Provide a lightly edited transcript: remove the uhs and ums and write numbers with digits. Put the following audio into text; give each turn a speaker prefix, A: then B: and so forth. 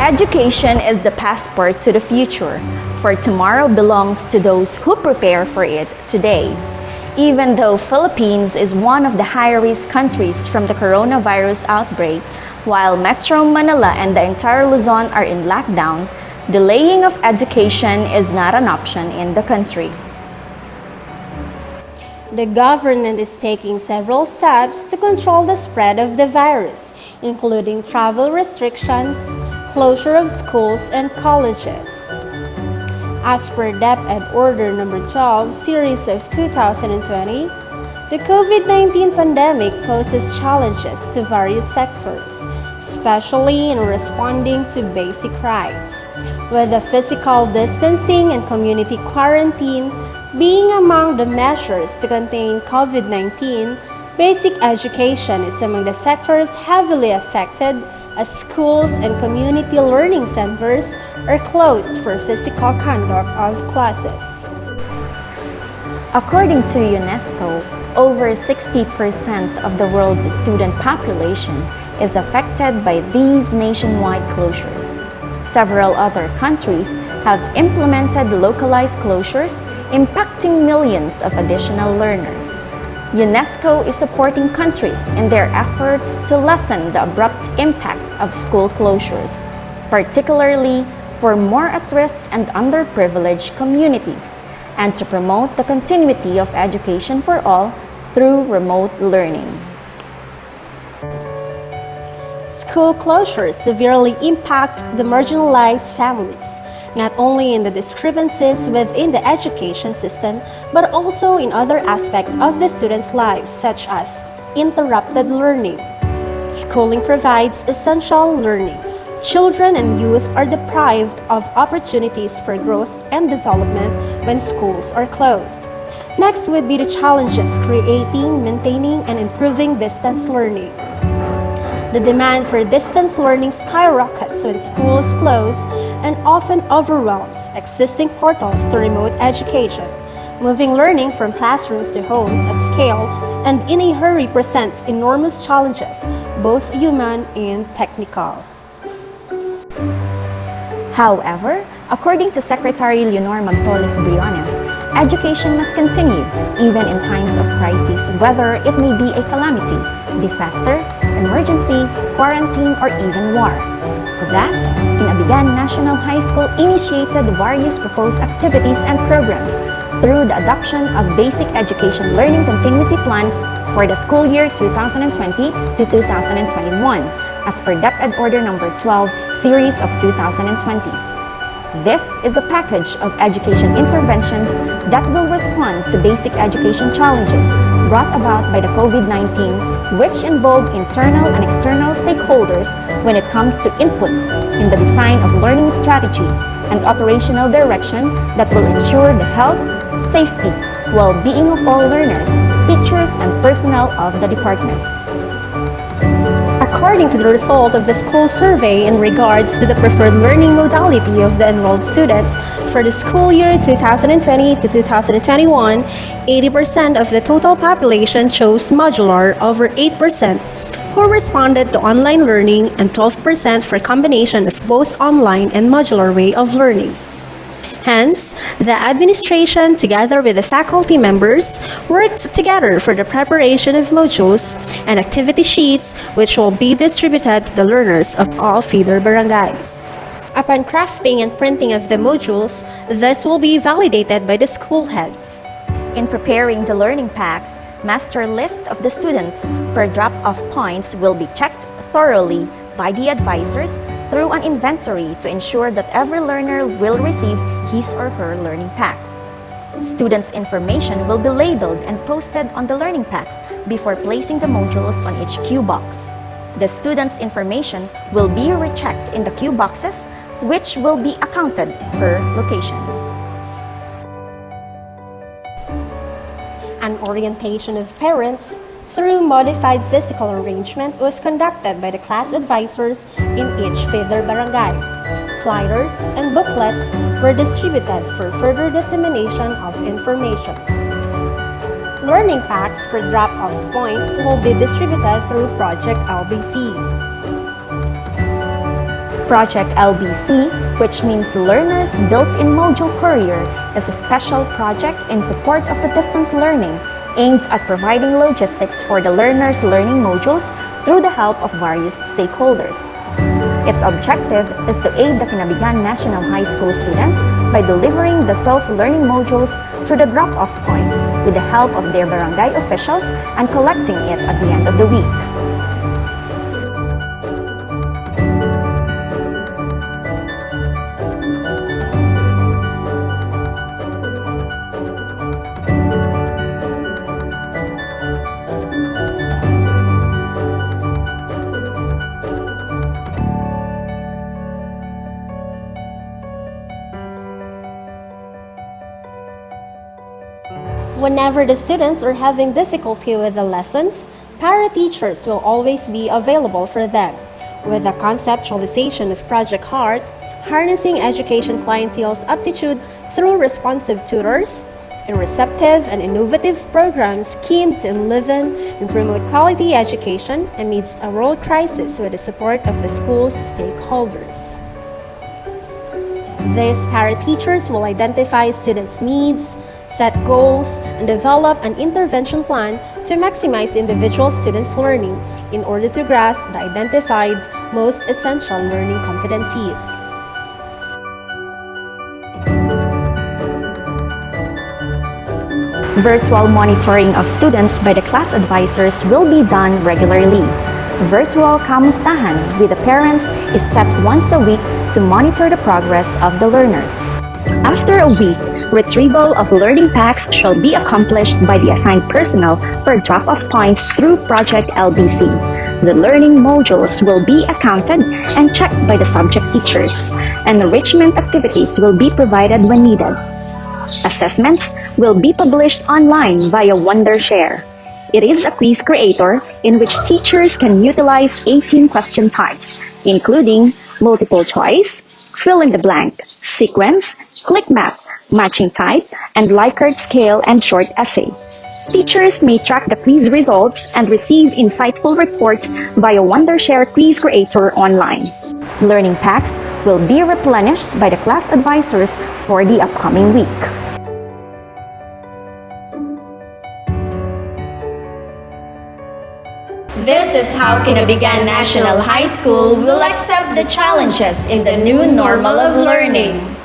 A: Education is the passport to the future, for tomorrow belongs to those who prepare for it today. Even though Philippines is one of the high-risk countries from the coronavirus outbreak, while Metro Manila and the entire Luzon are in lockdown, delaying of education is not an option in the country.
B: The government is taking several steps to control the spread of the virus, including travel restrictions, closure of schools and colleges. As per DepEd Order No. 12, Series of 2020, the COVID-19 pandemic poses challenges to various sectors, especially in responding to basic rights, with the physical distancing and community quarantine being among the measures to contain COVID-19. Basic education is among the sectors heavily affected as schools and community learning centers are closed for physical conduct of classes.
A: According to UNESCO, over 60% of the world's student population is affected by these nationwide closures. Several other countries have implemented localized closures, impacting millions of additional learners. UNESCO is supporting countries in their efforts to lessen the abrupt impact of school closures, particularly for more at-risk and underprivileged communities, and to promote the continuity of education for all through remote learning.
B: School closures severely impact the marginalized families, not only in the discrepancies within the education system, but also in other aspects of the students' lives, such as interrupted learning. Schooling provides essential learning. Children and youth are deprived of opportunities for growth and development when schools are closed. Next would be the challenges creating, maintaining, and improving distance learning. The demand for distance learning skyrockets when schools close and often overwhelms existing portals to remote education. Moving learning from classrooms to homes at scale and in a hurry presents enormous challenges, both human and technical.
A: However, according to Secretary Leonor Magtoles Briones, education must continue even in times of crisis, whether it may be a calamity, disaster, emergency, quarantine, or even war. Thus, Inabigan National High School initiated various proposed activities and programs through the adoption of Basic Education Learning Continuity Plan for the school year 2020 to 2021, as per DepEd Order No. 12, Series of 2020. This is a package of education interventions that will respond to basic education challenges brought about by the COVID-19, which involve internal and external stakeholders when it comes to inputs in the design of learning strategy and operational direction that will ensure the health, safety, well-being of all learners, teachers, and personnel of the department.
B: According to the result of the school survey in regards to the preferred learning modality of the enrolled students for the school year 2020 to 2021, 80% of the total population chose modular, over 8% who responded to online learning, and 12% for combination of both online and modular way of learning. Hence, the administration, together with the faculty members, worked together for the preparation of modules and activity sheets which will be distributed to the learners of all feeder barangays. Upon crafting and printing of the modules, this will be validated by the school heads.
A: In preparing the learning packs, master list of the students per drop-off points will be checked thoroughly by the advisors through an inventory to ensure that every learner will receive his or her learning pack. Students' information will be labeled and posted on the learning packs before placing the modules on each cue box. The students' information will be rechecked in the cue boxes, which will be accounted per location.
B: An orientation of parents through modified physical arrangement was conducted by the class advisors in each feeder barangay. Flyers and booklets were distributed for further dissemination of information. Learning packs per drop-off points will be distributed through Project LBC.
A: Project LBC, which means Learner's Built-in Module Courier, is a special project in support of the distance learning aimed at providing logistics for the learner's learning modules through the help of various stakeholders. Its objective is to aid the Kinabigan National High School students by delivering the self-learning modules through the drop-off points with the help of their barangay officials and collecting it at the end of the week.
B: Whenever the students are having difficulty with the lessons, para-teachers will always be available for them. With the conceptualization of Project Heart, harnessing education clientele's aptitude through responsive tutors, and receptive and innovative programs keen to enliven and promote quality education amidst a world crisis with the support of the school's stakeholders. These para-teachers will identify students' needs, set goals, and develop an intervention plan to maximize individual students' learning in order to grasp the identified most essential learning competencies.
A: Virtual monitoring of students by the class advisors will be done regularly. Virtual kamustahan with the parents is set once a week to monitor the progress of the learners. After a week, retrieval of learning packs shall be accomplished by the assigned personnel per drop-off points through Project LBC. The learning modules will be accounted and checked by the subject teachers, and enrichment activities will be provided when needed. Assessments will be published online via Wondershare. It is a quiz creator in which teachers can utilize 18 question types, including multiple choice, fill in the blank, sequence, click map, matching type, and Likert scale and short essay. Teachers may track the quiz results and receive insightful reports via Wondershare Quiz Creator online. Learning packs will be replenished by the class advisors for the upcoming week.
B: This is how Kinabigan National High School will accept the challenges in the new normal of learning.